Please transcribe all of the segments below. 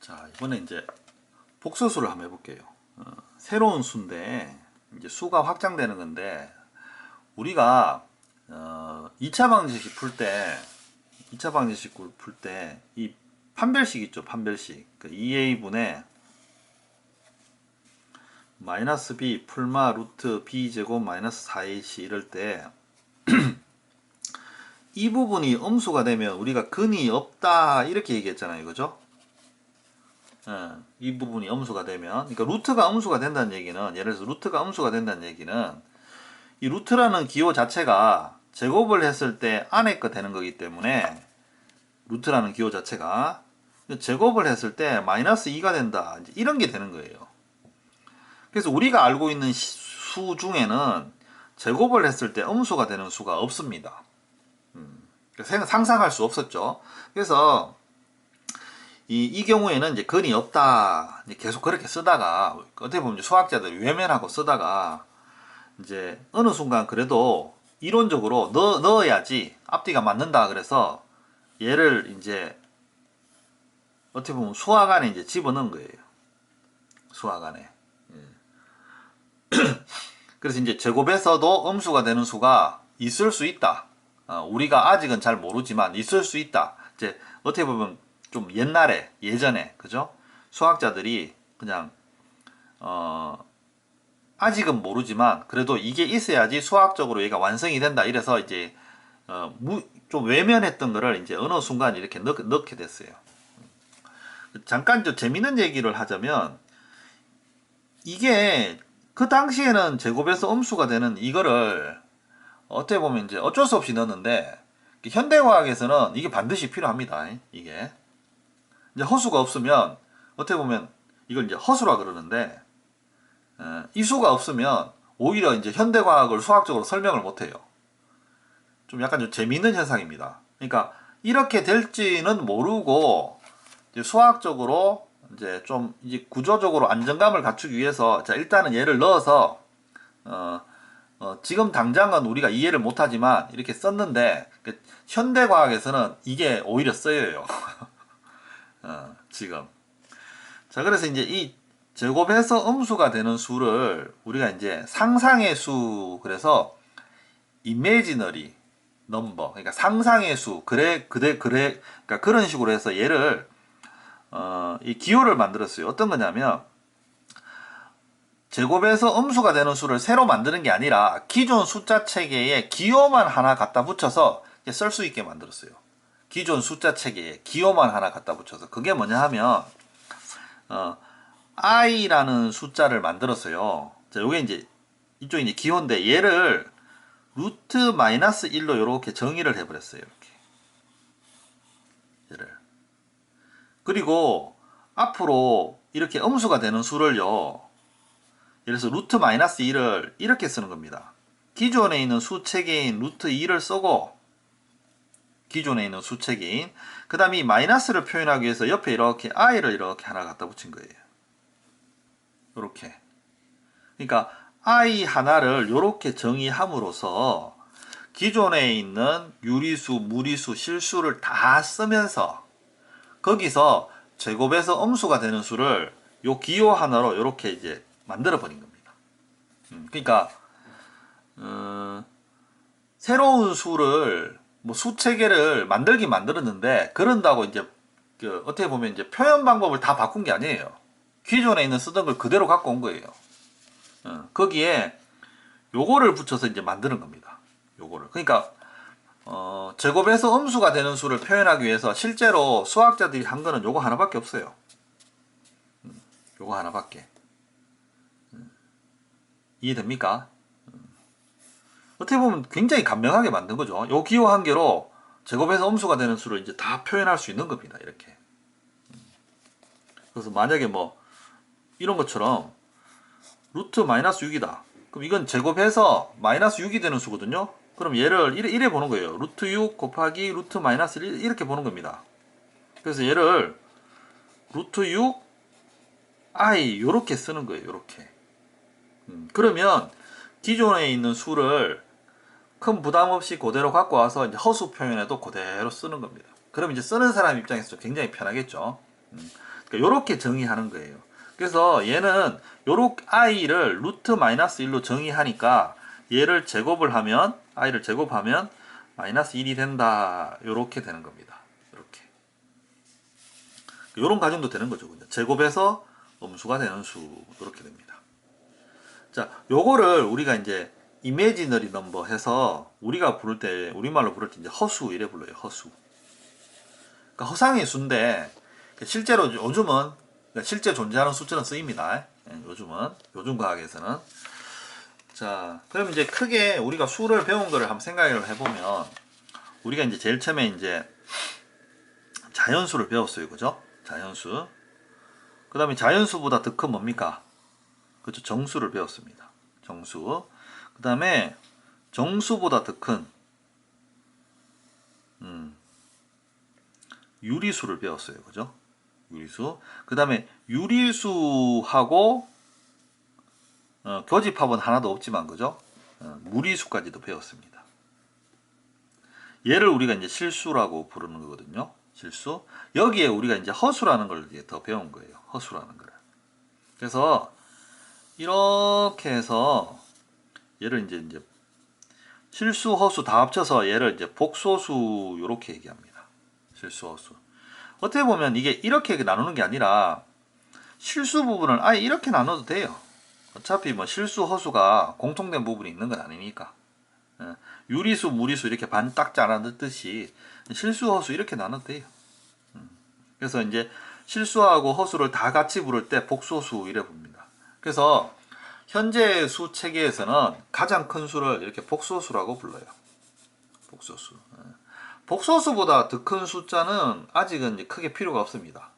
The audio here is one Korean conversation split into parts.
자, 이번에 이제 복소수를 한번 해볼게요. 새로운 수인데 이제 수가 확장되는 건데 우리가 2차 방정식 풀 때 2차 방정식 풀 때 이 판별식 있죠, 판별식. 그 2a분의 마이너스 b 풀마 루트 b 제곱 마이너스 4ac 이럴 때 이 부분이 음수가 되면 우리가 근이 없다 이렇게 얘기했잖아요, 그죠? 이 부분이 음수가 되면, 그러니까 루트가 음수가 된다는 얘기는, 예를 들어서 루트가 음수가 된다는 얘기는 이 루트라는 기호 자체가 제곱을 했을 때 안에 거 되는 거기 때문에, 루트라는 기호 자체가 제곱을 했을 때 마이너스 2가 된다, 이런 게 되는 거예요. 그래서 우리가 알고 있는 수 중에는 제곱을 했을 때 음수가 되는 수가 없습니다. 상상할 수 없었죠. 그래서 이 경우에는 이제 근이 없다 계속 그렇게 쓰다가 어떻게 보면 수학자들이 외면하고 쓰다가 이제 어느 순간 그래도 이론적으로 넣어야지 앞뒤가 맞는다 그래서 얘를 이제 어떻게 보면 수학 안에 이제 집어넣은 거예요. 수학 안에. 그래서 이제 제곱에서도 음수가 되는 수가 있을 수 있다. 우리가 아직은 잘 모르지만 있을 수 있다. 이제 어떻게 보면 좀 옛날에 예전에 그죠? 수학자들이 그냥 아직은 모르지만 그래도 이게 있어야지 수학적으로 얘가 완성이 된다 이래서 이제 좀 외면했던 거를 이제 어느 순간 이렇게 넣게 됐어요. 잠깐 좀 재밌는 얘기를 하자면 이게 그 당시에는 제곱에서 음수가 되는 이거를 어떻게 보면 이제 어쩔 수 없이 넣었는데 현대과학에서는 이게 반드시 필요합니다. 이게 이제 허수가 없으면 어떻게 보면 이걸 이제 허수라 그러는데 이 수가 없으면 오히려 이제 현대과학을 수학적으로 설명을 못해요. 좀 약간 좀 재미있는 현상입니다. 그러니까 이렇게 될지는 모르고 이제 수학적으로 이제 좀 이제 구조적으로 안정감을 갖추기 위해서 자 일단은 얘를 넣어서 지금 당장은 우리가 이해를 못하지만 이렇게 썼는데 현대과학에서는 이게 오히려 쓰여요. 지금. 자, 그래서 이제 이 제곱해서 음수가 되는 수를 우리가 이제 상상의 수, 그래서 imaginary number, 그러니까 상상의 수, 그러니까 그런 식으로 해서 얘를 이 기호를 만들었어요. 어떤 거냐면 제곱해서 음수가 되는 수를 새로 만드는 게 아니라 기존 숫자 체계에 기호만 하나 갖다 붙여서 쓸 수 있게 만들었어요. 기존 숫자 체계에 기호만 하나 갖다 붙여서. 그게 뭐냐 하면 i라는 숫자를 만들었어요. 자, 요게 이제 이쪽이 이제 기호인데 얘를 루트 마이너스 1로 이렇게 정의를 해버렸어요. 이렇게 얘를. 그리고 앞으로 이렇게 음수가 되는 수를요. 예를 들어서 루트 마이너스 1을 이렇게 쓰는 겁니다. 기존에 있는 수 체계인 루트 2를 쓰고 기존에 있는 수 체계인 그 다음에 이 마이너스를 표현하기 위해서 옆에 이렇게 i를 이렇게 하나 갖다 붙인 거예요. 이렇게. 그러니까 i 하나를 이렇게 정의함으로써 기존에 있는 유리수, 무리수, 실수를 다 쓰면서 거기서 제곱에서 음수가 되는 수를 요 기호 하나로 이렇게 이제 만들어 버린 겁니다. 그러니까 새로운 수를 뭐 수 체계를 만들긴 만들었는데 그런다고 이제 어떻게 보면 이제 표현 방법을 다 바꾼 게 아니에요. 기존에 있는 쓰던 걸 그대로 갖고 온 거예요. 거기에 요거를 붙여서 이제 만드는 겁니다. 요거를. 그러니까 제곱에서 음수가 되는 수를 표현하기 위해서 실제로 수학자들이 한 거는 요거 하나밖에 없어요. 요거 하나밖에. 이해됩니까? 어떻게 보면 굉장히 간명하게 만든 거죠. 요 기호 한 개로 제곱해서 음수가 되는 수를 이제 다 표현할 수 있는 겁니다. 이렇게. 그래서 만약에 뭐 이런 것처럼 루트 마이너스 6이다. 그럼 이건 제곱해서 마이너스 6이 되는 수거든요. 그럼 얘를 이래 보는 거예요. 루트 6 곱하기 루트 마이너스 1 이렇게 보는 겁니다. 그래서 얘를 루트 6 i 요렇게 쓰는 거예요. 요렇게. 그러면 기존에 있는 수를 큰 부담 없이 그대로 갖고 와서 이제 허수 표현에도 그대로 쓰는 겁니다. 그럼 이제 쓰는 사람 입장에서 굉장히 편하겠죠. 그러니까 요렇게 정의하는 거예요. 그래서 얘는 요렇게 i를 루트 마이너스 1로 정의하니까 얘를 제곱을 하면 i를 제곱하면 마이너스 1이 된다. 요렇게 되는 겁니다. 요렇게. 요런 가정도 되는 거죠. 제곱해서 음수가 되는 수 이렇게 됩니다. 자, 요거를 우리가 이제 이미지너리 넘버 해서 우리가 부를 때 우리말로 부를 때 이제 허수 이래 불러요. 허수. 그러니까 허상의 수인데 실제로 요즘은 그러니까 실제 존재하는 수처럼 쓰입니다. 요즘은 요즘 과학에서는. 자, 그럼 이제 크게 우리가 수를 배운 거를 한번 생각을 해보면 우리가 이제 제일 처음에 이제 자연수를 배웠어요, 그죠? 자연수. 그 다음에 자연수보다 더 큰 뭡니까? 그렇죠. 정수를 배웠습니다. 정수. 그 다음에 정수보다 더 큰 유리수를 배웠어요. 그죠? 유리수. 그 다음에 유리수하고 교집합은 하나도 없지만 그죠? 무리수까지도 배웠습니다. 얘를 우리가 이제 실수라고 부르는 거거든요. 실수. 여기에 우리가 이제 허수라는 걸 이제 더 배운 거예요. 허수라는 거를. 그래서 이렇게 해서 얘를 이제 실수, 허수 다 합쳐서 얘를 이제 복소수 이렇게 얘기합니다. 실수, 허수. 어떻게 보면 이게 이렇게 나누는 게 아니라 실수 부분을 아예 이렇게 나눠도 돼요. 어차피 뭐 실수, 허수가 공통된 부분이 있는 건 아니니까. 유리수, 무리수 이렇게 반 딱 잘라넣듯이 실수, 허수 이렇게 나눠도 돼요. 그래서 이제 실수하고 허수를 다 같이 부를 때 복소수 이래 봅니다. 그래서 현재 수 체계에서는 가장 큰 수를 이렇게 복소수라고 불러요. 복소수. 복소수보다 더 큰 숫자는 아직은 이제 크게 필요가 없습니다.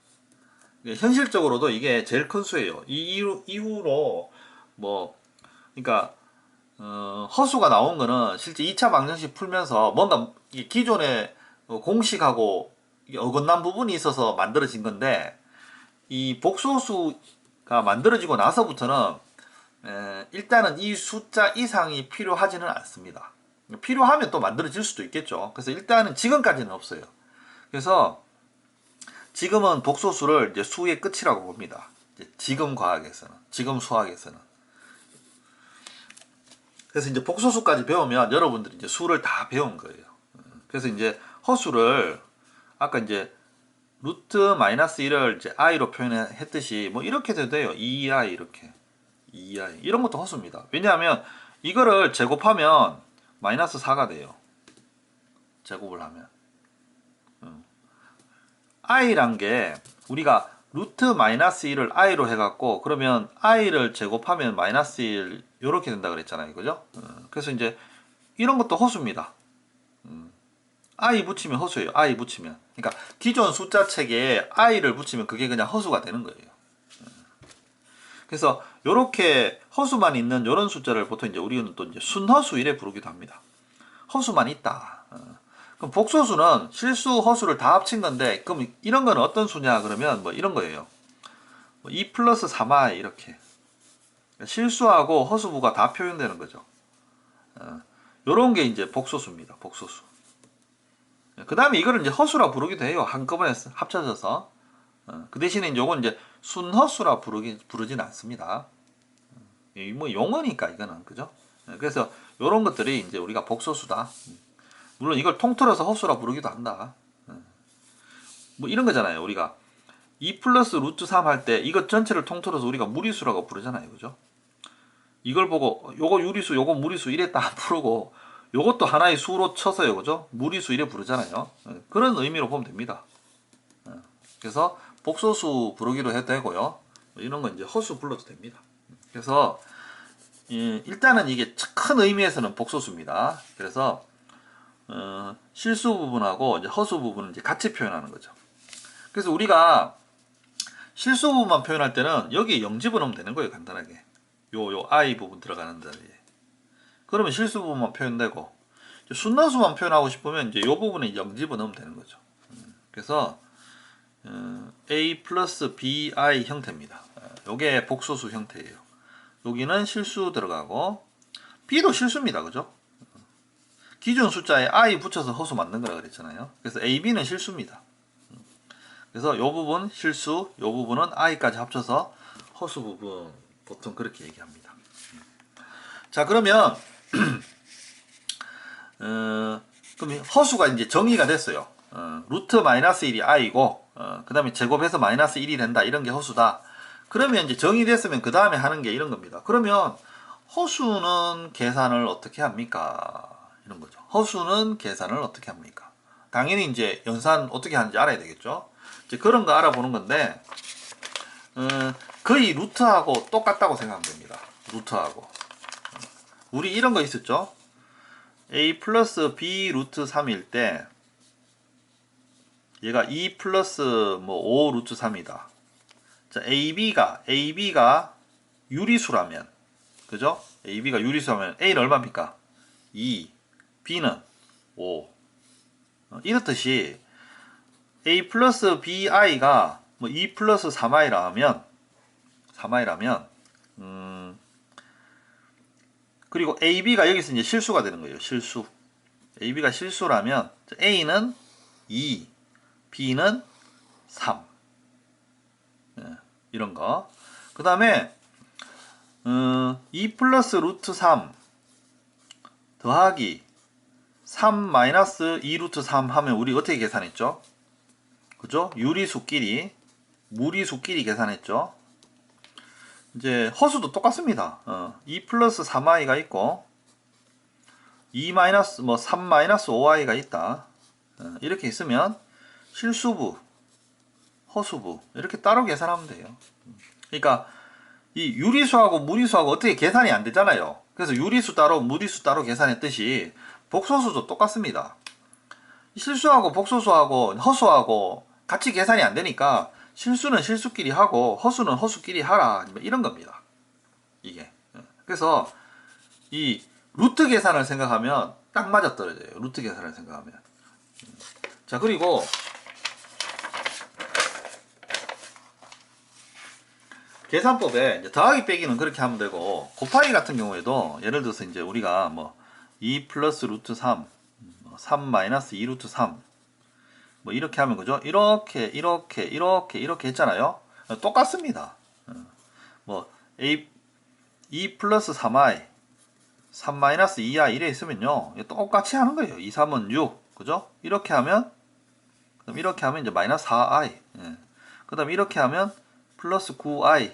현실적으로도 이게 제일 큰 수예요. 이 이후로 뭐 그러니까 허수가 나온 거는 실제 2차 방정식 풀면서 뭔가 기존의 공식하고 어긋난 부분이 있어서 만들어진 건데 이 복소수가 만들어지고 나서부터는 일단은 이 숫자 이상이 필요하지는 않습니다. 필요하면 또 만들어질 수도 있겠죠. 그래서 일단은 지금까지는 없어요. 그래서 지금은 복소수를 이제 수의 끝이라고 봅니다. 지금 과학에서는, 지금 수학에서는. 그래서 이제 복소수까지 배우면 여러분들이 이제 수를 다 배운 거예요. 그래서 이제 허수를 아까 이제 루트 마이너스 1을 이제 i로 표현했듯이 뭐 이렇게 돼도 돼요. 2i 이렇게. 2i 이런 것도 허수입니다. 왜냐하면 이거를 제곱하면 마이너스 4가 돼요. 제곱을 하면. i란 게 우리가 루트 마이너스 1을 i로 해갖고 그러면 i를 제곱하면 마이너스 1 이렇게 된다 그랬잖아요. 그죠? 그래서 이제 이런 것도 허수입니다. i 붙이면 허수예요. i 붙이면. 그러니까 기존 숫자 책에 i를 붙이면 그게 그냥 허수가 되는 거예요. 그래서 이렇게 허수만 있는 이런 숫자를 보통 이제 우리는 또 이제 순허수 이래 부르기도 합니다. 허수만 있다. 그럼 복소수는 실수, 허수를 다 합친 건데, 그럼 이런 건 어떤 수냐? 그러면 뭐 이런 거예요. 2 플러스 3i 이렇게. 실수하고 허수부가 다 표현되는 거죠. 요런 게 이제 복소수입니다. 복소수. 그 다음에 이거를 이제 허수라 부르기도 해요. 한꺼번에 합쳐져서. 그 대신에 요건 이제 순허수라 부르진 않습니다. 뭐 용어니까 이거는 그죠? 그래서 요런 것들이 이제 우리가 복소수다. 물론 이걸 통틀어서 허수라 부르기도 한다. 뭐 이런 거잖아요. 우리가 2 플러스 루트 3 할 때 이것 전체를 통틀어서 우리가 무리수라고 부르잖아요. 그죠? 이걸 보고 요거 유리수, 요거 무리수 이래 딱 부르고 요것도 하나의 수로 쳐서요. 그죠? 무리수 이래 부르잖아요. 그런 의미로 보면 됩니다. 그래서 복소수 부르기로 해도 되고요. 이런 건 이제 허수 불러도 됩니다. 그래서 일단은 이게 큰 의미에서는 복소수입니다. 그래서 실수 부분하고 이제 허수 부분은 이제 같이 표현하는 거죠. 그래서 우리가 실수 부분만 표현할 때는 여기에 0 집어넣으면 되는 거예요. 간단하게. 요 i 부분 들어가는 자리에. 그러면 실수 부분만 표현되고 순너수만 표현하고 싶으면 이제 요 부분에 0 집어넣으면 되는 거죠. 그래서 a 플러스 bi 형태입니다. 요게 복소수 형태예요. 여기는 실수 들어가고 b도 실수입니다. 그죠? 기존 숫자에 i 붙여서 허수 만든 거라 그랬잖아요. 그래서 ab는 실수입니다. 그래서 이 부분 실수, 이 부분은 i까지 합쳐서 허수 부분, 보통 그렇게 얘기합니다. 자, 그러면 그럼 허수가 이제 정의가 됐어요. 루트 마이너스 1이 i고, 그 다음에 제곱해서 마이너스 1이 된다. 이런 게 허수다. 그러면 이제 정의됐으면 그 다음에 하는 게 이런 겁니다. 그러면 허수는 계산을 어떻게 합니까? 이런 거죠. 허수는 계산을 어떻게 합니까? 당연히 이제 연산 어떻게 하는지 알아야 되겠죠. 이제 그런 거 알아보는 건데, 거의 루트하고 똑같다고 생각하면 됩니다. 루트하고. 우리 이런 거 있었죠? a 플러스 b 루트 3일 때 얘가 2 플러스 뭐 5 루트 3이다. 자, AB가 유리수라면, 그죠? AB가 유리수라면 A는 얼마입니까? 2, B는 5. 이렇듯이 A 플러스 BI가 뭐 2 플러스 3i라면 그리고 AB가 여기서 이제 실수가 되는 거예요. 실수. AB가 실수라면 A는 2, B는 3. 이런 거. 그 다음에 2 플러스 루트 3 더하기 3 마이너스 2 루트 3 하면 우리 어떻게 계산했죠? 그죠? 유리수끼리, 무리수끼리 계산했죠? 이제 허수도 똑같습니다. 2 플러스 3i가 있고 2 마이너스 뭐 3 마이너스 5i가 있다. 이렇게 있으면 실수부, 허수부 이렇게 따로 계산하면 돼요. 그러니까 이 유리수하고 무리수하고 어떻게 계산이 안 되잖아요. 그래서 유리수 따로 무리수 따로 계산했듯이 복소수도 똑같습니다. 실수하고 복소수하고 허수하고 같이 계산이 안 되니까 실수는 실수끼리 하고 허수는 허수끼리 하라 이런 겁니다. 이게. 그래서 이 루트 계산을 생각하면 딱 맞아떨어져요. 루트 계산을 생각하면. 자, 그리고 계산법에 이제 더하기 빼기는 그렇게 하면 되고 곱하기 같은 경우에도 예를 들어서 이제 우리가 뭐 2 플러스 루트 3, 3 마이너스 2 루트 3 뭐 이렇게 하면 그죠? 이렇게 했잖아요. 똑같습니다. 뭐 A 2 플러스 3i 3 마이너스 2i 이래 있으면요 똑같이 하는 거예요. 2, 3은 6 그죠? 이렇게 하면 그럼 이렇게 하면 이제 마이너스 4i 그 다음에 이렇게 하면 플러스 9i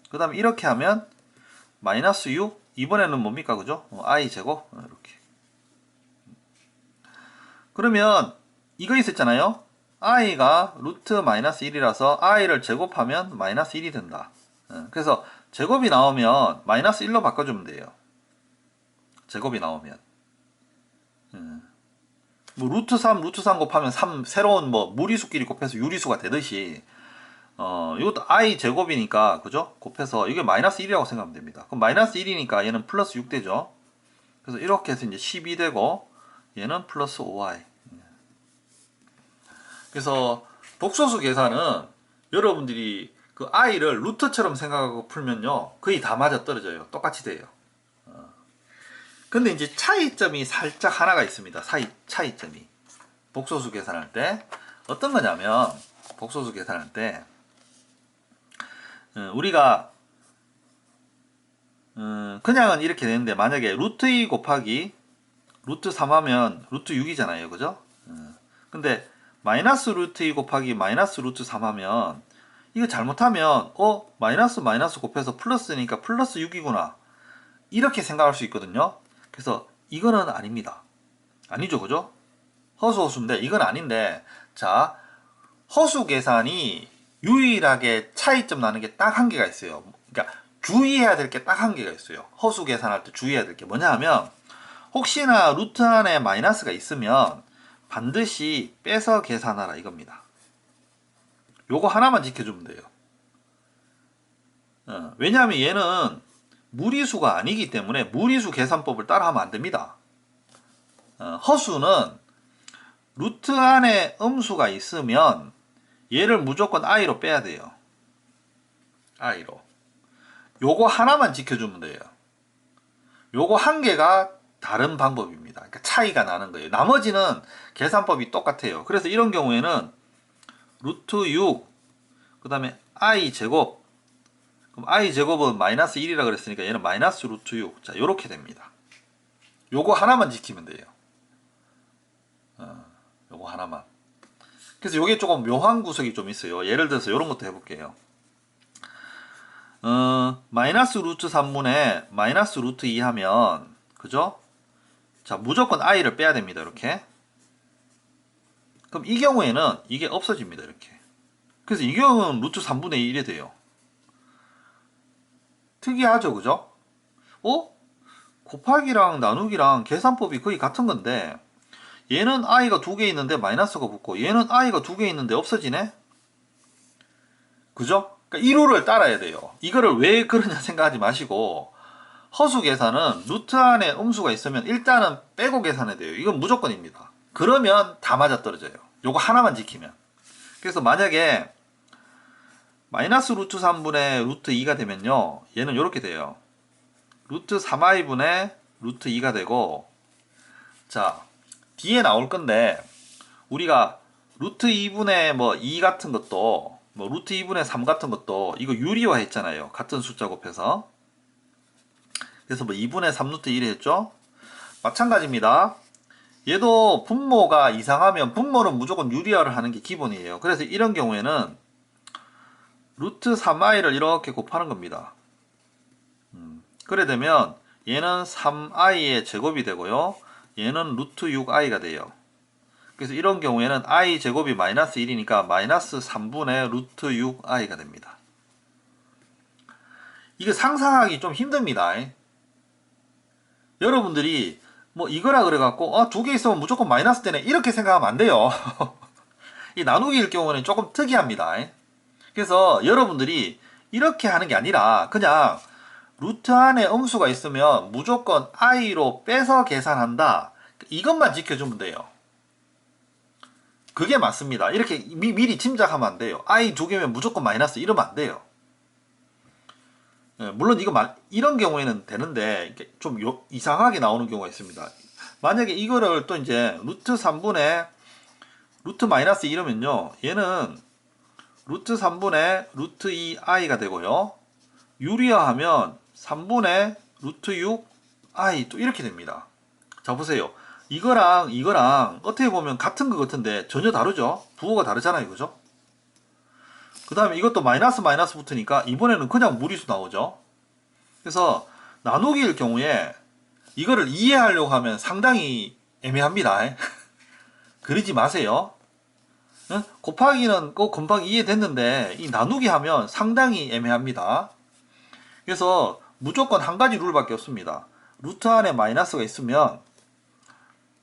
그 다음에 이렇게 하면 마이너스 6 이번에는 뭡니까 그죠? i 제곱 이렇게 그러면 이거 있었잖아요. i가 루트 마이너스 1이라서 i를 제곱하면 마이너스 1이 된다. 그래서 제곱이 나오면 마이너스 1로 바꿔주면 돼요. 제곱이 나오면 뭐 루트 3 곱하면 3 새로운 뭐 무리수끼리 곱해서 유리수가 되듯이 이것도 i 제곱이니까 그죠? 곱해서 이게 마이너스 1이라고 생각하면 됩니다. 그럼 마이너스 1이니까 얘는 플러스 6 되죠. 그래서 이렇게 해서 이제 12 되고 얘는 플러스 5i. 그래서 복소수 계산은 여러분들이 그 i를 루트처럼 생각하고 풀면요 거의 다 맞아 떨어져요. 똑같이 돼요. 근데 이제 차이점이 살짝 하나가 있습니다. 차이점이 복소수 계산할 때 어떤 거냐면 복소수 계산할 때 우리가 그냥은 이렇게 되는데 만약에 루트 2 곱하기 루트 3 하면 루트 6이잖아요. 그죠? 근데 마이너스 루트 2 곱하기 마이너스 루트 3 하면 이거 잘못하면 마이너스 곱해서 플러스니까 플러스 6이구나 이렇게 생각할 수 있거든요. 그래서 이거는 아닙니다. 아니죠. 그죠? 허수인데 이건 아닌데 자 허수 계산이 유일하게 차이점 나는 게 딱 한 개가 있어요. 그러니까 주의해야 될 게 딱 한 개가 있어요. 허수 계산할 때 주의해야 될 게 뭐냐 하면 혹시나 루트 안에 마이너스가 있으면 반드시 빼서 계산하라 이겁니다. 요거 하나만 지켜주면 돼요. 왜냐하면 얘는 무리수가 아니기 때문에 무리수 계산법을 따라하면 안 됩니다. 허수는 루트 안에 음수가 있으면 얘를 무조건 i로 빼야 돼요. i로. 요거 하나만 지켜주면 돼요. 요거 한 개가 다른 방법입니다. 그러니까 차이가 나는 거예요. 나머지는 계산법이 똑같아요. 그래서 이런 경우에는 루트 6, 그 다음에 i 제곱. 그럼 i 제곱은 마이너스 1이라 그랬으니까 얘는 마이너스 루트 6. 자, 요렇게 됩니다. 요거 하나만 지키면 돼요. 요거 하나만. 그래서 요게 조금 묘한 구석이 좀 있어요. 예를 들어서 요런 것도 해볼게요. 마이너스 루트 3분의 마이너스 루트 2 하면, 그죠? 자, 무조건 i를 빼야 됩니다. 이렇게. 그럼 이 경우에는 이게 없어집니다. 이렇게. 그래서 이 경우는 루트 3분의 1이 돼요. 특이하죠, 그죠? 곱하기랑 나누기랑 계산법이 거의 같은 건데, 얘는 i가 두 개 있는데 마이너스가 붙고, 얘는 i가 두 개 있는데 없어지네? 그죠? 그러니까 1호를 따라야 돼요. 이거를 왜 그러냐 생각하지 마시고, 허수 계산은 루트 안에 음수가 있으면 일단은 빼고 계산해야 돼요. 이건 무조건입니다. 그러면 다 맞아떨어져요. 요거 하나만 지키면. 그래서 만약에 마이너스 루트 3분의 루트 2가 되면요, 얘는 이렇게 돼요. 루트 3i분의 루트 2가 되고, 자, 뒤에 나올 건데, 우리가 루트 2분의 뭐 2 같은 것도, 뭐 루트 2분의 3 같은 것도 이거 유리화 했잖아요. 같은 숫자 곱해서. 그래서 뭐 2분의 3 루트 1이 했죠. 마찬가지입니다. 얘도 분모가 이상하면 분모는 무조건 유리화를 하는 게 기본이에요. 그래서 이런 경우에는 루트 3i를 이렇게 곱하는 겁니다. 그래 되면 얘는 3i의 제곱이 되고요. 얘는 루트 6i가 돼요. 그래서 이런 경우에는 i 제곱이 마이너스 1이니까 마이너스 3분의 루트 6i가 됩니다. 이게 상상하기 좀 힘듭니다. 여러분들이 뭐 이거라 그래갖고 두 개 있으면 무조건 마이너스 되네 이렇게 생각하면 안 돼요. 이 나누기일 경우는 조금 특이합니다. 그래서 여러분들이 이렇게 하는 게 아니라 그냥 루트 안에 음수가 있으면 무조건 i로 빼서 계산한다. 이것만 지켜주면 돼요. 그게 맞습니다. 이렇게 미리 짐작하면 안 돼요. i 두 개면 무조건 마이너스 이러면 안 돼요. 물론 이런 경우에는 되는데 좀 이상하게 나오는 경우가 있습니다. 만약에 이거를 또 이제 루트 3분의 루트 마이너스 이러면요, 얘는 루트 3분의 루트 2i가 되고요, 유리화하면 3분의 루트 6i 또 이렇게 됩니다. 자, 보세요. 이거랑 어떻게 보면 같은 것 같은데 전혀 다르죠? 부호가 다르잖아요, 그죠? 그 다음에 이것도 마이너스 마이너스 붙으니까 이번에는 그냥 무리수 나오죠. 그래서 나누기일 경우에 이거를 이해하려고 하면 상당히 애매합니다. 그러지 마세요. 곱하기는 꼭 금방 이해됐는데 이 나누기 하면 상당히 애매합니다. 그래서 무조건 한 가지 룰밖에 없습니다. 루트 안에 마이너스가 있으면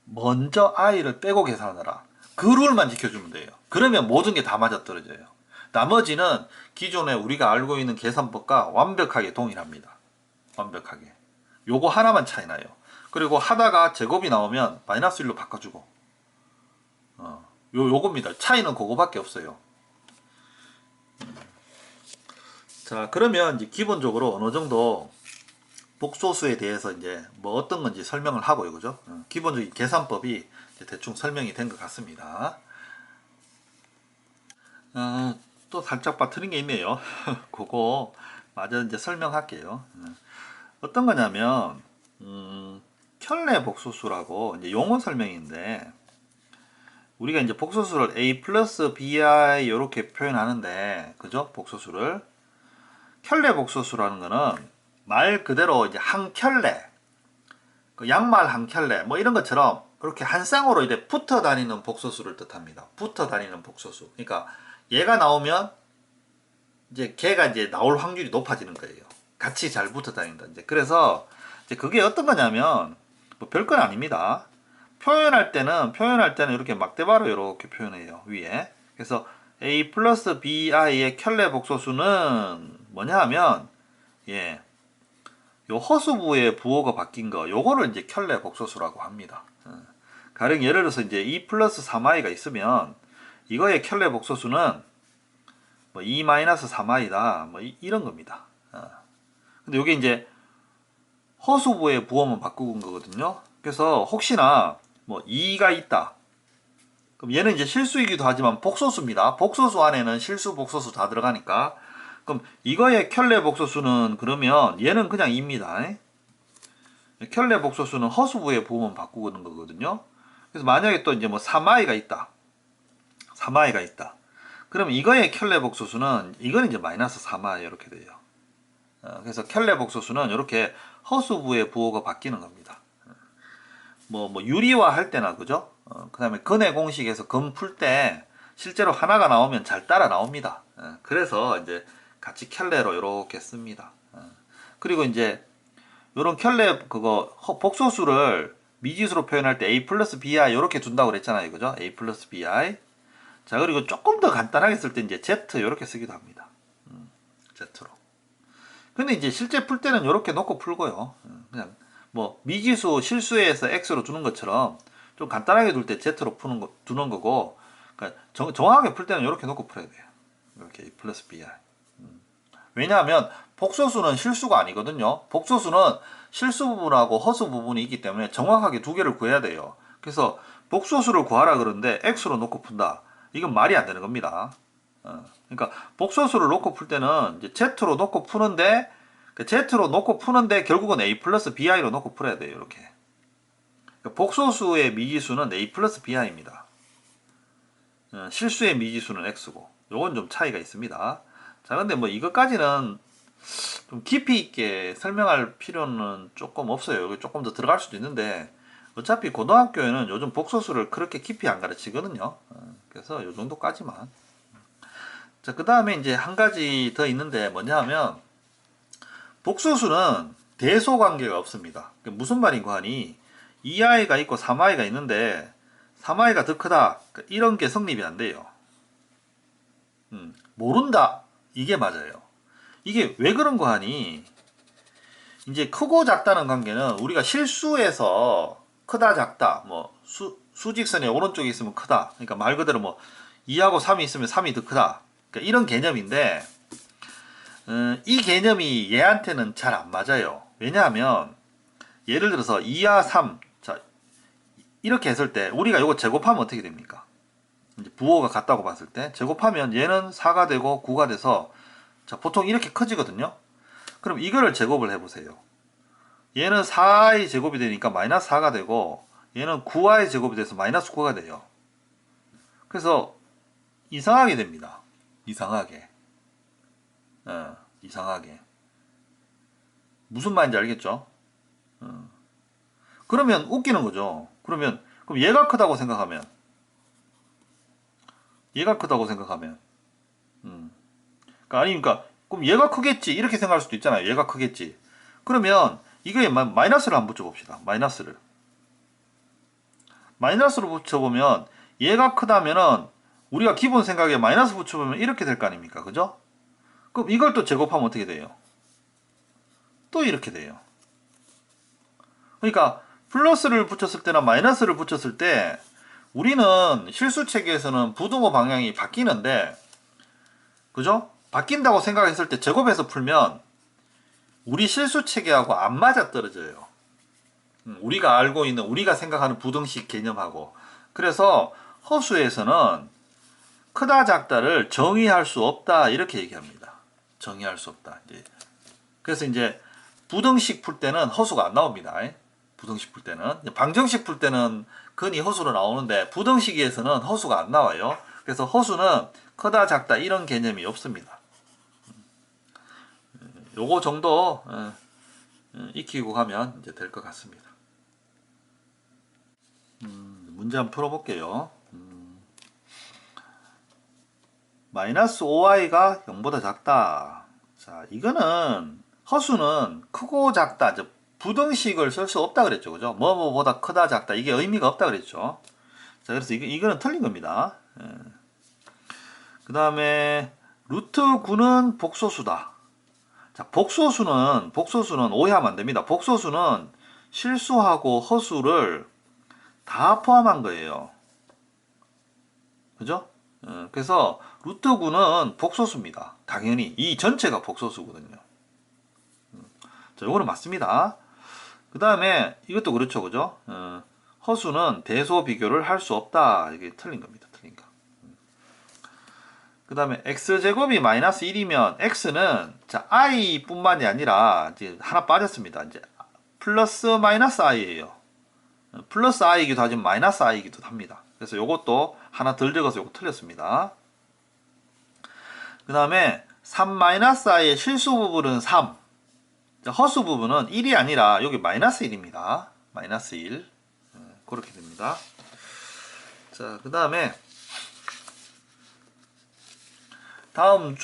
먼저 i를 빼고 계산하라. 그 룰만 지켜주면 돼요. 그러면 모든 게 다 맞아떨어져요. 나머지는 기존에 우리가 알고 있는 계산법과 완벽하게 동일합니다. 완벽하게. 요거 하나만 차이 나요. 그리고 하다가 제곱이 나오면 마이너스 1로 바꿔주고. 요겁니다. 차이는 그거밖에 없어요. 자, 그러면 이제 기본적으로 어느 정도 복소수에 대해서 이제 뭐 어떤 건지 설명을 하고요, 그죠? 기본적인 계산법이 대충 설명이 된 것 같습니다. 또 살짝 빠뜨린 게 있네요. 그거 마저 이제 설명할게요. 어떤 거냐면 켤레 복소수라고 이제 용어 설명인데, 우리가 이제 복소수를 a 플러스 bi 이렇게 표현하는데, 그죠? 복소수를 켤레 복소수라는 거는 말 그대로 이제 한 켤레, 그 양말 한 켤레 뭐 이런 것처럼 그렇게 한 쌍으로 이제 붙어 다니는 복소수를 뜻합니다. 붙어 다니는 복소수. 그러니까 얘가 나오면 이제 걔가 이제 나올 확률이 높아지는 거예요. 같이 잘 붙어 다닌다. 이제 그래서 이제 그게 어떤 거냐면 뭐 별건 아닙니다. 표현할 때는 이렇게 막대바로 이렇게 표현해요. 위에. 그래서 a 플러스 bi의 켤레 복소수는 뭐냐 하면 요 허수부의 부호가 바뀐 거, 요거를 이제 켤레 복소수라고 합니다. 가령 예를 들어서 이제 2 플러스 3i가 있으면 이거의 켤레 복소수는 뭐 2 마이너스 3i다. 뭐 이런 겁니다. 근데 요게 이제 허수부의 부호만 바꾼 거거든요. 그래서 혹시나 뭐 2가 있다. 그럼 얘는 이제 실수이기도 하지만 복소수입니다. 복소수 안에는 실수, 복소수 다 들어가니까. 그럼 이거의 켤레 복소수는 그러면 얘는 그냥 2입니다. 켤레 복소수는 허수부의 부호만 바꾸는 거거든요. 그래서 만약에 또 이제 뭐 3i가 있다. 3i가 있다. 그럼 이거의 켤레 복소수는 이거는 이제 마이너스 3i 이렇게 돼요. 그래서 켤레 복소수는 이렇게 허수부의 부호가 바뀌는 겁니다. 뭐 유리화 할 때나 그죠? 그 다음에 근의 공식에서 근 풀 때 실제로 하나가 나오면 잘 따라 나옵니다. 그래서 이제 같이 켤레로 이렇게 씁니다. 그리고 이제 요런 켤레 그거 복소수를 미지수로 표현할 때 a 플러스 bi 이렇게 둔다고 그랬잖아요. 그죠? a 플러스 bi. 자, 그리고 조금 더 간단하게 쓸 때 이제 z 이렇게 쓰기도 합니다. z로. 근데 이제 실제 풀 때는 이렇게 놓고 풀고요. 그냥 뭐 미지수 실수에서 x로 두는 것처럼 좀 간단하게 둘 때 z로 두는 거고, 그러니까 정확하게 풀 때는 이렇게 놓고 풀어야 돼요. 이렇게 a 플러스 bi. 왜냐하면 복소수는 실수가 아니거든요. 복소수는 실수 부분하고 허수 부분이 있기 때문에 정확하게 두 개를 구해야 돼요. 그래서 복소수를 구하라 그러는데 x로 놓고 푼다. 이건 말이 안 되는 겁니다. 그러니까 복소수를 놓고 풀 때는 이제 z로 놓고 푸는데 z로 놓고 푸는데 결국은 a 플러스 bi로 놓고 풀어야 돼요. 이렇게. 그러니까 복소수의 미지수는 a 플러스 bi입니다. 실수의 미지수는 x고. 요건 좀 차이가 있습니다. 자, 근데 뭐 이것까지는 좀 깊이 있게 설명할 필요는 조금 없어요. 여기 조금 더 들어갈 수도 있는데 어차피 고등학교에는 요즘 복소수를 그렇게 깊이 안 가르치거든요. 그래서 요 정도까지만. 자, 그 다음에 이제 한 가지 더 있는데 뭐냐 하면 복소수는 대소 관계가 없습니다. 무슨 말인가 하니 2i가 있고 3i가 있는데 3i가 더 크다. 이런 게 성립이 안 돼요. 모른다. 이게 맞아요. 이게 왜 그런 거 하니 이제 크고 작다는 관계는 우리가 실수에서 크다 작다 뭐 수직선의 오른쪽에 있으면 크다. 그러니까 말 그대로 뭐 2하고 3이 있으면 3이 더 크다. 그러니까 이런 개념인데 이 개념이 얘한테는 잘 안 맞아요. 왜냐하면 예를 들어서 2와 3 자, 이렇게 했을 때 우리가 이거 제곱하면 어떻게 됩니까? 이제 부호가 같다고 봤을 때 제곱하면 얘는 4가 되고 9가 돼서 자, 보통 이렇게 커지거든요. 그럼 이거를 제곱을 해보세요. 얘는 4i 제곱이 되니까 마이너스 4가 되고 얘는 9i 제곱이 돼서 마이너스 9가 돼요. 그래서 이상하게 됩니다. 이상하게. 이상하게. 무슨 말인지 알겠죠? 그러면 웃기는 거죠. 그럼 얘가 크다고 생각하면 그러니까 그럼 얘가 크겠지 이렇게 생각할 수도 있잖아요. 얘가 크겠지. 그러면 이거에 마이너스를 한번 붙여봅시다. 마이너스로 붙여보면 얘가 크다면은 우리가 기본 생각에 마이너스 붙여보면 이렇게 될 거 아닙니까? 그죠? 그럼 이걸 또 제곱하면 어떻게 돼요? 또 이렇게 돼요. 그러니까 플러스를 붙였을 때나 마이너스를 붙였을 때 우리는 실수 체계에서는 부등호 방향이 바뀌는데 그죠? 바뀐다고 생각했을 때 제곱해서 풀면 우리 실수 체계하고 안 맞아 떨어져요. 우리가 알고 있는 우리가 생각하는 부등식 개념하고. 그래서 허수에서는 크다 작다를 정의할 수 없다 이렇게 얘기합니다. 정의할 수 없다. 그래서 이제 부등식 풀 때는 허수가 안 나옵니다. 부등식 풀 때는 방정식 풀 때는 근이 허수로 나오는데 부등식에서는 허수가 안 나와요. 그래서 허수는 크다 작다 이런 개념이 없습니다. 요거 정도 익히고 가면 이제 될 것 같습니다. 문제 한번 풀어볼게요. 마이너스 5i가 0보다 작다. 자, 이거는 허수는 크고 작다. 부등식을 쓸 수 없다 그랬죠. 그죠? 뭐보다 크다 작다. 이게 의미가 없다 그랬죠. 자, 그래서 이거는 틀린 겁니다. 그 다음에 루트 9는 복소수다. 자, 복소수는 오해하면 안 됩니다. 복소수는 실수하고 허수를 다 포함한 거예요. 그죠? 그래서 루트 9는 복소수입니다. 당연히 이 전체가 복소수거든요. 자, 요거는 맞습니다. 그 다음에 이것도 그렇죠. 그죠? 허수는 대소 비교를 할 수 없다. 이게 틀린 겁니다. 틀린 거. 그 다음에 x제곱이 마이너스 1이면 x는 자 i 뿐만이 아니라 이제 하나 빠졌습니다. 이제 플러스 마이너스 i예요. 플러스 i이기도 하지만 마이너스 i이기도 합니다. 그래서 요것도 하나 덜 적어서 요거 틀렸습니다. 그 다음에 3-i의 실수 부분은 3. 허수 부분은 1이 아니라 여기 마이너스 1입니다. 마이너스 1. 그렇게 됩니다. 자, 그 다음에 다음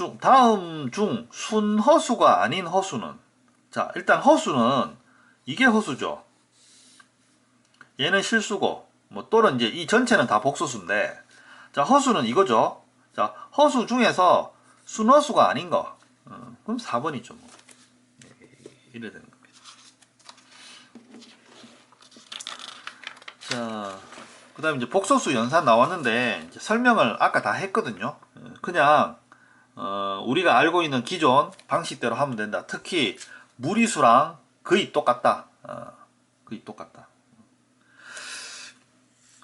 중 순허수가 아닌 허수는, 자, 일단 허수는 이게 허수죠. 얘는 실수고, 뭐 또는 이제 이 전체는 다 복소수인데, 자, 허수는 이거죠. 자, 허수 중에서 순허수가 아닌 거. 그럼 4번이죠. 뭐. 이래야 되는 겁니다. 자, 그 다음에 이제 복소수 연산 나왔는데, 이제 설명을 아까 다 했거든요. 그냥, 우리가 알고 있는 기존 방식대로 하면 된다. 특히, 무리수랑 거의 똑같다. 거의 똑같다.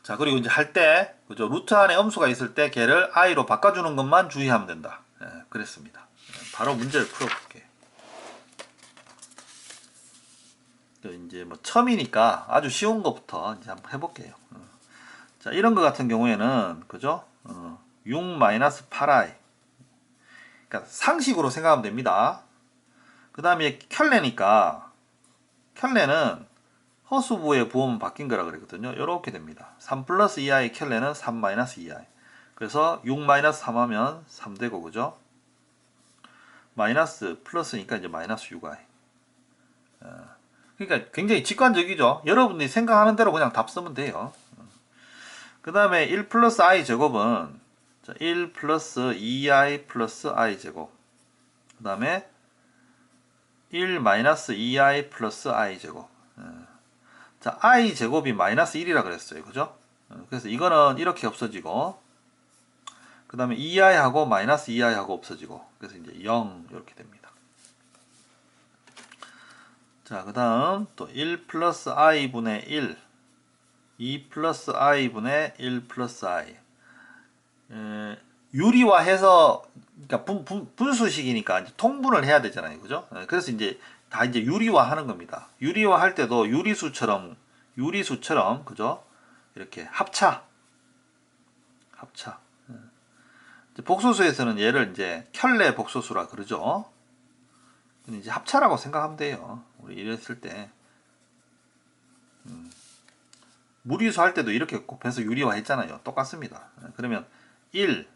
자, 그리고 이제 할 때, 그죠? 루트 안에 음수가 있을 때 걔를 i로 바꿔주는 것만 주의하면 된다. 그랬습니다. 바로 문제를 풀어볼게요. 이제 뭐 처음이니까 아주 쉬운 것부터 이제 한번 해볼게요. 자, 이런 거 같은 경우에는, 그죠? 6-8i. 그러니까 상식으로 생각하면 됩니다. 그 다음에 켤레니까, 켤레는 허수부의 부호만 바뀐 거라 그랬거든요. 이렇게 됩니다. 3 플러스 2i 켤레는 3 마이너스 2i. 그래서 6 마이너스 3 하면 3 되고, 그죠? 마이너스 플러스니까 이제 마이너스 6i. 그러니까 굉장히 직관적이죠. 여러분들이 생각하는 대로 그냥 답 쓰면 돼요. 그 다음에 1 플러스 i 제곱은 1 플러스 2i 플러스 i 제곱. 그 다음에 1 마이너스 2i 플러스 i 제곱. 자, i 제곱이 마이너스 1이라 그랬어요. 그죠? 그래서 이거는 이렇게 없어지고, 그 다음에 2i하고 마이너스 2i하고 없어지고, 그래서 이제 0 이렇게 됩니다. 자, 그 다음 또 1 플러스 i 분의 1, 2 플러스 i 분의 1 플러스 i. 유리화해서, 그러니까 분수식이니까 이제 통분을 해야 되잖아요. 그죠? 그래서 이제 다 이제 유리화하는 겁니다. 유리화할 때도 유리수처럼, 그죠? 이렇게 합차. 복소수에서는 얘를 이제 켤레 복소수라 그러죠. 근데 이제 합차라고 생각하면 돼요. 우리 이랬을 때. 무리수 할 때도 이렇게 곱해서 유리화 했잖아요. 똑같습니다. 그러면 1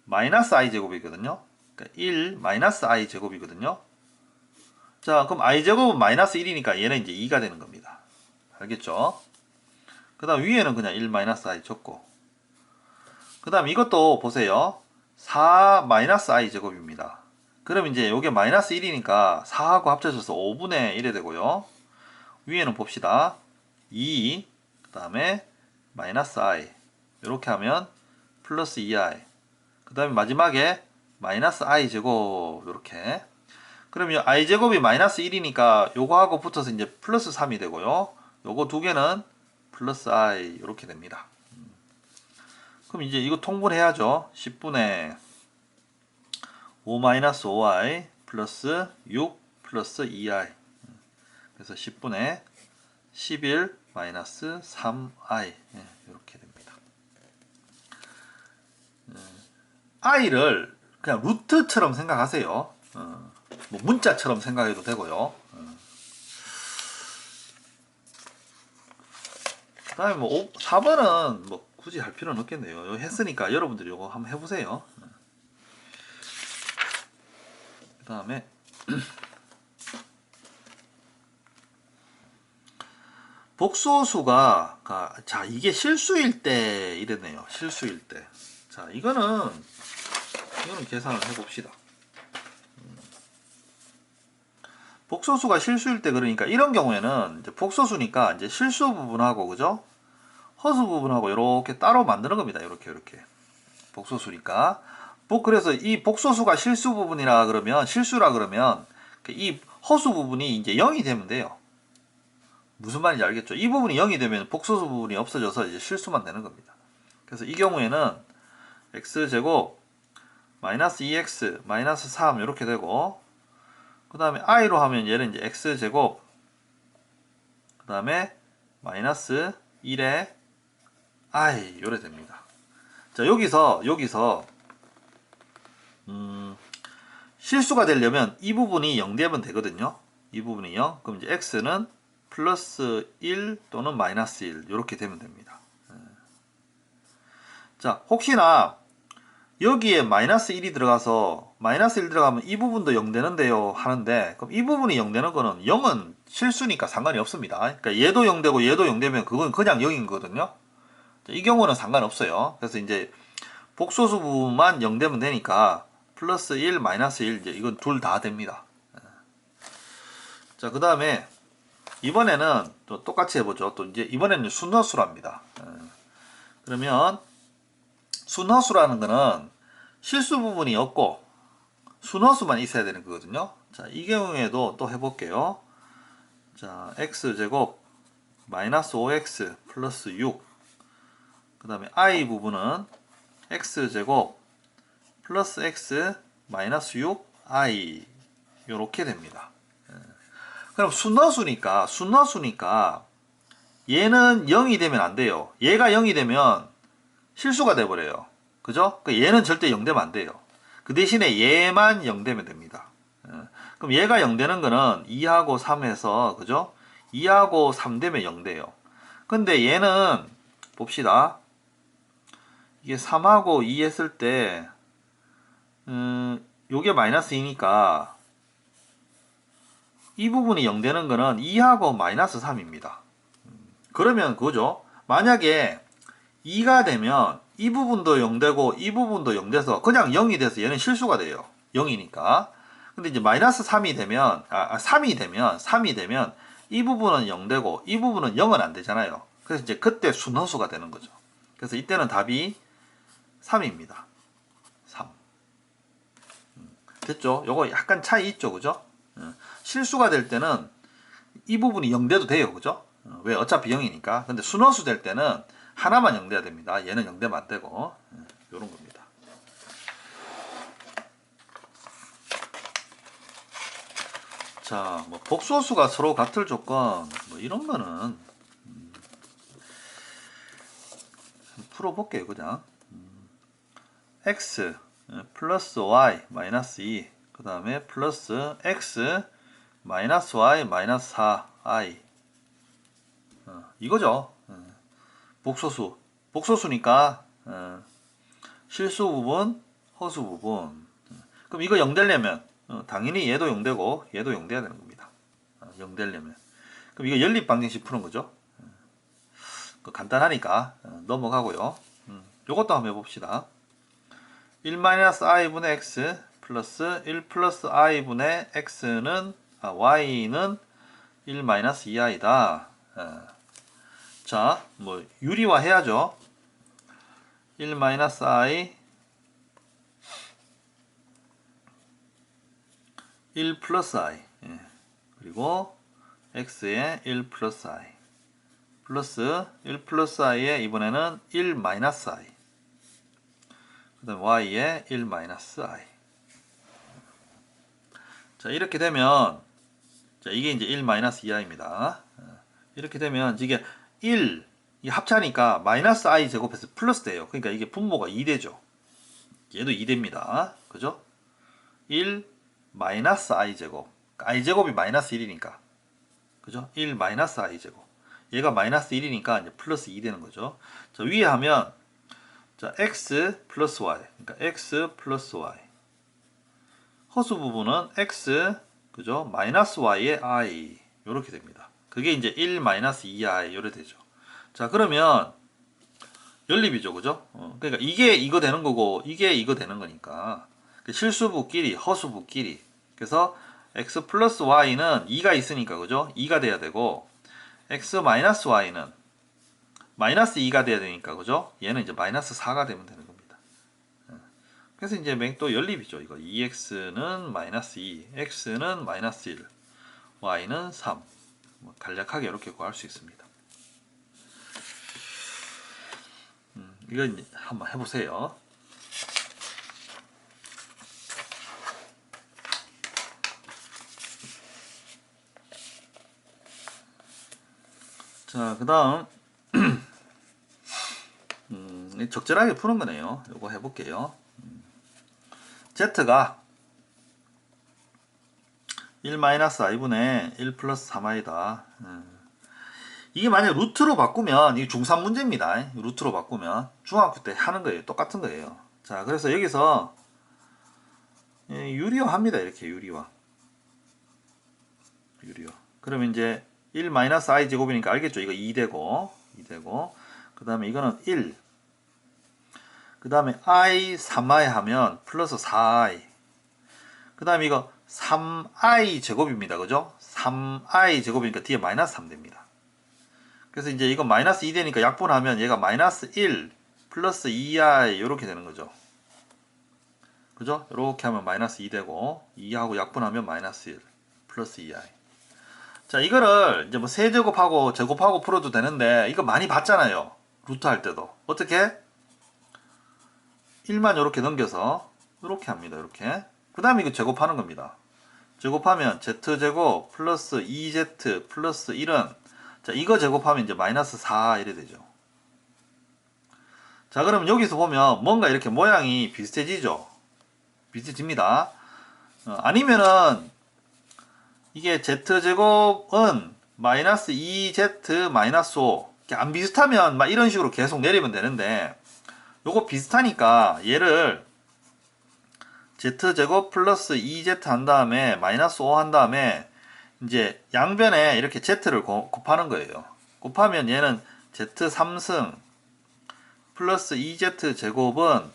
마이너스 i 제곱이거든요. 그러니까 1 마이너스 i 제곱이거든요. 자, 그럼 i 제곱은 마이너스 1이니까 얘는 이제 2가 되는 겁니다. 알겠죠? 그 다음 위에는 그냥 1 마이너스 i 적고, 그 다음 이것도 보세요. 4 마이너스 i 제곱입니다. 그럼 이제 요게 마이너스 1이니까 4하고 합쳐져서 5분의 1이 되고요. 위에는 봅시다. 2, 그 다음에 마이너스 i. 이렇게 하면 플러스 2i. 그 다음에 마지막에 마이너스 i 제곱. 이렇게. 그러면 i 제곱이 마이너스 1이니까 요거하고 붙어서 이제 플러스 3이 되고요. 요거 두 개는 플러스 i. 이렇게 됩니다. 그럼 이제 이거 통분해야죠. 10분의 5 마이너스 5i 플러스 6 플러스 2i. 그래서 10분의 11 마이너스 3i. 이렇게 됩니다. i를 그냥 루트처럼 생각하세요. 뭐 문자처럼 생각해도 되고요. 그 다음에 뭐 4번은 뭐 굳이 할 필요는 없겠네요. 이거 했으니까 여러분들이 이거 한번 해보세요. 그 다음에 복소수가, 자, 이게 실수일 때 이랬네요. 실수일 때. 자, 이거는 계산을 해봅시다. 복소수가 실수일 때, 그러니까 이런 경우에는 이제 복소수니까 이제 실수 부분하고, 그죠? 허수 부분하고 이렇게 따로 만드는 겁니다. 이렇게. 복소수니까. 그래서 이 복소수가 실수라 그러면 이 허수 부분이 이제 0이 되면 돼요. 무슨 말인지 알겠죠? 이 부분이 0이 되면 복소수 부분이 없어져서 이제 실수만 되는 겁니다. 그래서 이 경우에는 x제곱 마이너스 2x 마이너스 3 이렇게 되고, 그 다음에 i로 하면 얘는 이제 x제곱 그 다음에 마이너스 1에 i 요래 됩니다. 자, 여기서 실수가 되려면 이 부분이 0 되면 되거든요. 이 부분이 0. 그럼 이제 x는 플러스 1 또는 마이너스 1 이렇게 되면 됩니다. 자, 혹시나 여기에 마이너스 1이 들어가서 마이너스 1 들어가면 이 부분도 0 되는데요 하는데, 그럼 이 부분이 0 되는 거는 0은 실수니까 상관이 없습니다. 그러니까 얘도 0 되고 얘도 0 되면 그건 그냥 0인 거거든요. 이 경우는 상관없어요. 그래서 이제 복소수 부분만 0 되면 되니까 플러스 1, 마이너스 1 이제 이건 둘 다 됩니다. 자, 그 다음에 이번에는 또 똑같이 해보죠. 또 이제 이번에는 순허수랍니다. 그러면 순허수라는 거는 실수 부분이 없고 순허수만 있어야 되는 거거든요. 자, 이 경우에도 또 해볼게요. 자, x제곱 마이너스 5x 플러스 6, 그 다음에 i 부분은 x제곱 플러스 x 마이너스 6 i 요렇게 됩니다. 그럼 순허수니까 얘는 0이 되면 안 돼요. 얘가 0이 되면 실수가 돼버려요. 그죠? 얘는 절대 0 되면 안 돼요. 그 대신에 얘만 0 되면 됩니다. 그럼 얘가 0 되는 거는 2하고 3에서, 그죠? 2하고 3 되면 0 돼요. 근데 얘는 봅시다. 이게 3하고 2 했을 때 요게 마이너스 2니까 이 부분이 0 되는 거는 2하고 마이너스 3입니다. 그러면 그거죠. 만약에 2가 되면 이 부분도 0 되고 이 부분도 0 돼서 그냥 0이 돼서 얘는 실수가 돼요. 0이니까. 근데 이제 마이너스 3이 되면 3이 되면 이 부분은 0 되고 이 부분은 0은 안 되잖아요. 그래서 이제 그때 순허수가 되는 거죠. 그래서 이때는 답이 3입니다. 3. 됐죠? 요거 약간 차이 있죠, 그죠? 실수가 될 때는 이 부분이 0 돼도 돼요, 그죠? 왜? 어차피 0이니까. 근데 순허수 될 때는 하나만 0 돼야 됩니다. 얘는 0 되면 안 되고. 요런 겁니다. 자, 뭐 복소수가 서로 같을 조건, 뭐 이런 거는 풀어볼게요, 그냥. x 플러스 y 마이너스 2, 그 다음에 플러스 x 마이너스 y 마이너스 4i 이거죠. 복소수니까 실수 부분, 허수 부분. 그럼 이거 0 되려면 당연히 얘도 0 되고 얘도 0 돼야 되는 겁니다. 0 되려면. 그럼 이거 연립 방정식 푸는 거죠. 간단하니까 넘어가고요. 요것도 한번 해봅시다. 1-i분의 x 플러스 1 플러스 i분의 x는 y는 1-2i다. 자, 뭐 유리화 해야죠. 1-i 1 플러스 i 그리고 x에 1 플러스 i 플러스 1 플러스 i에 이번에는 1 마이너스 i 그 다음 y에 1 마이너스 i. 자, 이렇게 되면 자, 이게 이제 1 마이너스 2i입니다. 이렇게 되면 이게 1 이 합차니까 마이너스 i 제곱해서 플러스 돼요. 그러니까 이게 분모가 2 되죠. 얘도 2 됩니다. 그죠? 1 마이너스 i 제곱. i 제곱이 마이너스 1이니까. 그죠? 1 마이너스 i 제곱. 얘가 마이너스 1이니까 이제 플러스 2 되는 거죠. 자, 위에 하면 자, x 플러스 y. 그러니까 x 플러스 y. 허수 부분은 x 그죠? 마이너스 y의 i 요렇게 됩니다. 그게 이제 1 마이너스 2i 요래 되죠. 자, 그러면 연립이죠, 그죠? 그러니까 이게 이거 되는 거고 이게 이거 되는 거니까 실수부끼리 허수부끼리. 그래서 x 플러스 y는 2가 있으니까 그죠? 2가 돼야 되고 x 마이너스 y는 마이너스 2가 돼야 되니까 그죠? 얘는 이제 마이너스 4가 되면 되는 겁니다. 그래서 이제 또 연립이죠. 이거 2x는 마이너스 2, x는 마이너스 1, y는 3. 간략하게 이렇게 구할 수 있습니다. 이건 한번 해보세요. 자, 그 다음 적절하게 푸는 거네요. 이거 해볼게요. Z가 1-i분의 1 플러스 3i다. 이게 만약 루트로 바꾸면 이게 중3 문제입니다. 루트로 바꾸면 중학교 때 하는 거예요. 똑같은 거예요. 자, 그래서 여기서 유리화 합니다. 이렇게 유리화. 그러면 이제 1-i 제곱이니까 알겠죠? 이거 2되고 그 다음에 이거는 1, 그 다음에 i 3i 하면 플러스 4i, 그 다음에 이거 3i 제곱입니다. 그죠? 3i 제곱이니까 뒤에 마이너스 3 됩니다. 그래서 이제 이거 마이너스 2 되니까 약분하면 얘가 마이너스 1 플러스 2i 이렇게 되는 거죠. 그죠? 이렇게 하면 마이너스 2 되고 2하고 약분하면 마이너스 1 플러스 2i. 자, 이거를 이제 뭐 세제곱하고 제곱하고 풀어도 되는데 이거 많이 봤잖아요. 루트 할 때도. 어떻게? 1만 이렇게 넘겨서 이렇게 합니다. 이렇게. 그 다음에 이거 제곱하는 겁니다. 제곱하면 z제곱 플러스 2z 플러스 1은 자, 이거 제곱하면 이제 마이너스 4 이래 되죠. 자, 그러면 여기서 보면 뭔가 이렇게 모양이 비슷해지죠. 비슷해집니다. 아니면은 이게 z제곱은 마이너스 2z 마이너스 5 안 비슷하면 막 이런 식으로 계속 내리면 되는데 요거 비슷하니까 얘를 z제곱 플러스 2z 한 다음에 마이너스 5 한 다음에 이제 양변에 이렇게 z를 곱하는 거예요. 곱하면 얘는 z3승 플러스 2z 제곱은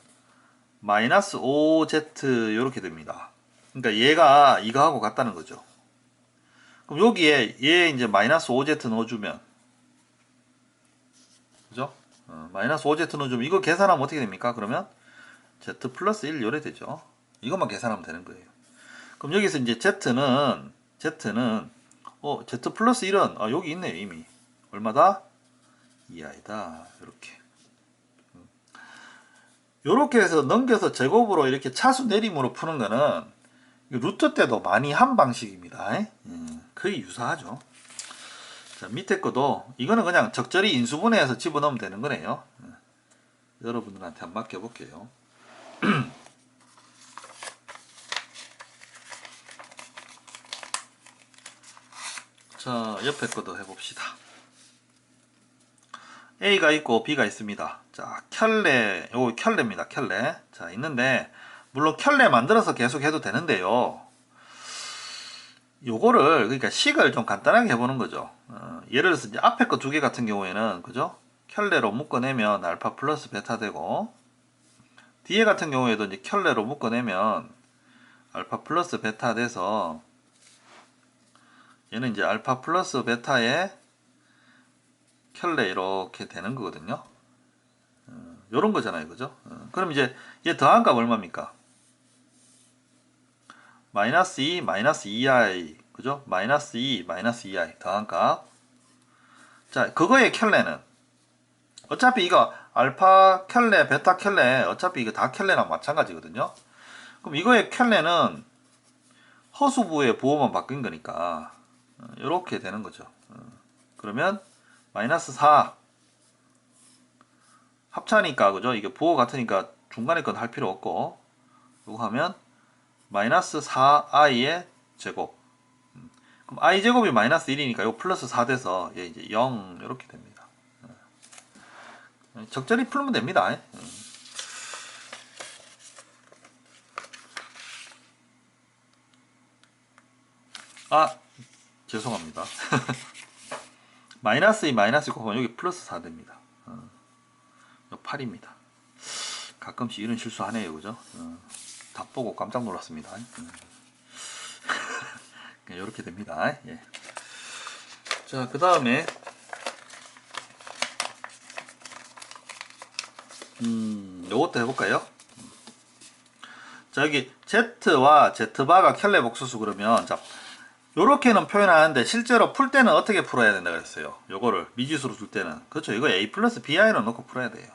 마이너스 5z 이렇게 됩니다. 그러니까 얘가 이거하고 같다는 거죠. 그럼 여기에 얘 이제 마이너스 5z 넣어주면 그죠? 마이너스 5z 넣어주면 이거 계산하면 어떻게 됩니까? 그러면 z 플러스 1 요래 되죠. 이것만 계산하면 되는 거예요. 그럼 여기서 이제 z는 z 플러스 1은 여기 있네요. 이미 얼마다? 2i다. 요렇게 해서 넘겨서 제곱으로 이렇게 차수 내림으로 푸는 거는 루트 때도 많이 한 방식입니다. 거의 유사하죠. 자, 밑에 거도 이거는 그냥 적절히 인수분해해서 집어넣으면 되는 거네요. 여러분들한테 한번 맡겨볼게요. 자, 옆에 것도 해봅시다. A가 있고 B가 있습니다. 자, 요거 켤레입니다. 켤레. 자, 있는데 물론 켤레 만들어서 계속 해도 되는데요. 요거를 그러니까 식을 좀 간단하게 해보는 거죠. 예를 들어서 이제 앞에 거 두 개 같은 경우에는 그죠? 켤레로 묶어내면 알파 플러스 베타 되고 뒤에 같은 경우에도 이제 켤레로 묶어내면 알파 플러스 베타 돼서 얘는 이제 알파 플러스 베타에 켤레 이렇게 되는 거거든요. 요런 거잖아요. 그죠? 그럼 이제 얘 더한 값 얼마입니까? 마이너스 2, 마이너스 2i. 그죠? 마이너스 2, 마이너스 2i. 더한 값. 자, 그거의 켤레는 어차피 이거 알파 켤레, 베타 켤레 어차피 이거 다 켤레랑 마찬가지거든요. 그럼 이거의 켤레는 허수부의 부호만 바뀐 거니까 이렇게 되는 거죠. 그러면 마이너스 4 합차니까 그죠? 이게 부호 같으니까 중간에 건 할 필요 없고 이거 하면 마이너스 4i의 제곱. 그럼 i 제곱이 마이너스 1이니까 이거 플러스 4 돼서 얘 이제 0 이렇게 됩니다. 적절히 풀면 됩니다. 죄송합니다. 마이너스 2 마이너스 곱하면 여기 플러스 4 됩니다. 8입니다. 가끔씩 이런 실수하네요. 그죠? 다 보고 깜짝 놀랐습니다. 이렇게 됩니다. 예. 자, 그 다음에 요것도 해볼까요? 자, 여기 Z와 Z바가 켤레 복소수 그러면 자, 요렇게는 표현하는데 실제로 풀 때는 어떻게 풀어야 된다 그랬어요. 요거를 미지수로 줄 때는. 그렇죠. 이거 a 플러스 bi는 넣고 풀어야 돼요.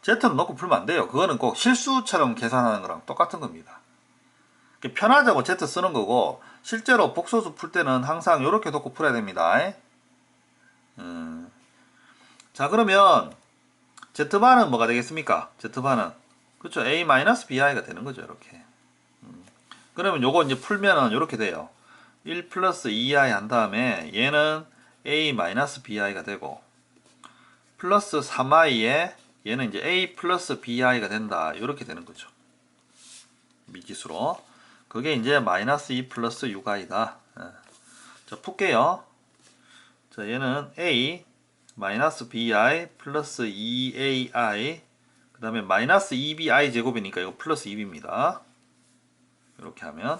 z는 넣고 풀면 안 돼요. 그거는 꼭 실수처럼 계산하는 거랑 똑같은 겁니다. 편하자고 z 쓰는 거고 실제로 복소수 풀 때는 항상 요렇게 놓고 풀어야 됩니다. 자, 그러면 z바는 뭐가 되겠습니까? z바는 그렇죠. a-bi가 되는 거죠. 이렇게. 그러면 요거 이제 풀면은 이렇게 돼요. 1 플러스 2i 한 다음에 얘는 a-bi가 되고 플러스 3i에 얘는 이제 a 플러스 bi가 된다. 이렇게 되는 거죠. 미지수로. 그게 이제 마이너스 2 플러스 6i다. 자, 풀게요. 자, 얘는 a 마이너스 bi 플러스 2ai 그 다음에 마이너스 2bi 제곱이니까 이거 플러스 2b입니다. 이렇게 하면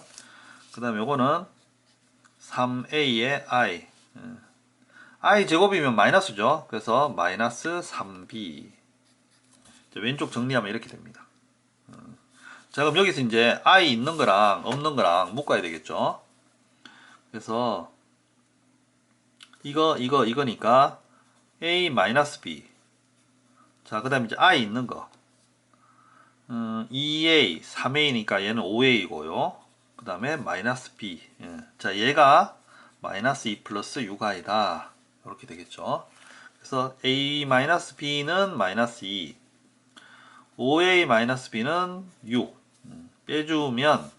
그 다음에 요거는 3a의 i i 제곱이면 마이너스죠. 그래서 마이너스 3b 왼쪽 정리하면 이렇게 됩니다. 자, 그럼 여기서 이제 i 있는 거랑 없는 거랑 묶어야 되겠죠. 그래서 이거니까 a 마이너스 b. 자, 그 다음에 이제 i 있는 거 2a 3a니까 얘는 5a고요. 그 다음에 마이너스 b. 자, 얘가 마이너스 2 플러스 6i다. 이렇게 되겠죠. 그래서 a 마이너스 b는 마이너스 2, 5a 마이너스 b는 6. 빼주면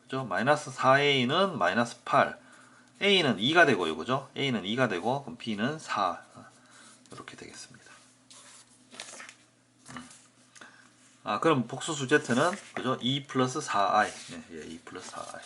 그죠? 마이너스 4a는 마이너스 8. a는 2가 되고요, 그죠? a는 2가 되고 그럼 b는 4. 이렇게 되겠습니다. 그럼 복수수 z는 그죠? 2 플러스 4i. 예, 2 플러스 4i.